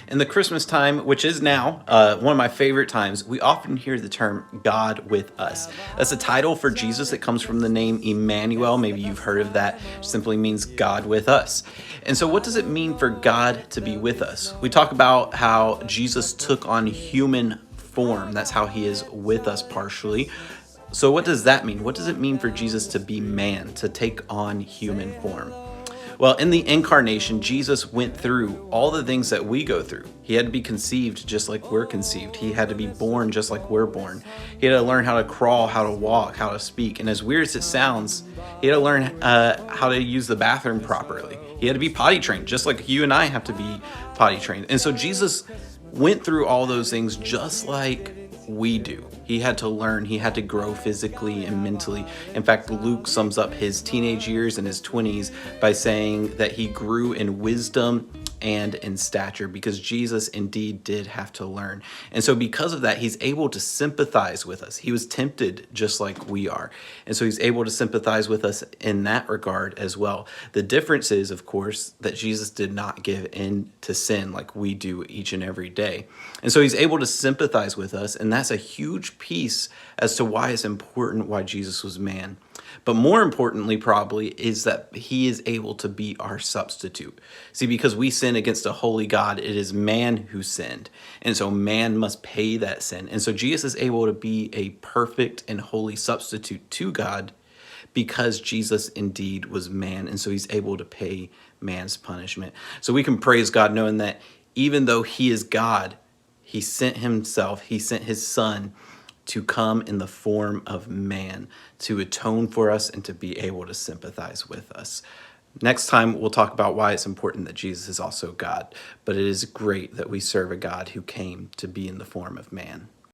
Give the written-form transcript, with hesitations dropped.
In the Christmas time, which is now one of my favorite times, we often hear the term God with us. That's a title for Jesus. It comes from the name Emmanuel. Maybe you've heard of that. It simply means God with us. And so, what does it mean for God to be with us? We talk about how Jesus took on human form. That's how he is with us partially. So, what does that mean? What does it mean for Jesus to be man, to take on human form? Well, in the incarnation, Jesus went through all the things that we go through. He had to be conceived just like we're conceived. He had to be born just like we're born. He had to learn how to crawl, how to walk, how to speak. And as weird as it sounds, he had to learn how to use the bathroom properly. He had to be potty trained, just like you and I have to be potty trained. And so Jesus went through all those things just like we do. He had to learn, he had to grow physically and mentally. In fact, Luke sums up his teenage years and his 20s by saying that he grew in wisdom and in stature because Jesus indeed did have to learn. And so because of that, he's able to sympathize with us. He was tempted just like we are. And so he's able to sympathize with us in that regard as well. The difference is, of course, that Jesus did not give in to sin like we do each and every day. And so he's able to sympathize with us. And that's a huge piece as to why it's important why Jesus was man. But more importantly, probably, is that he is able to be our substitute. See, because we sin against a holy God, it is man who sinned. And so man must pay that sin. And so Jesus is able to be a perfect and holy substitute to God because Jesus indeed was man. And so he's able to pay man's punishment. So we can praise God knowing that even though he is God, he sent himself, he sent his son to come in the form of man, to atone for us and to be able to sympathize with us. Next time, we'll talk about why it's important that Jesus is also God, but it is great that we serve a God who came to be in the form of man.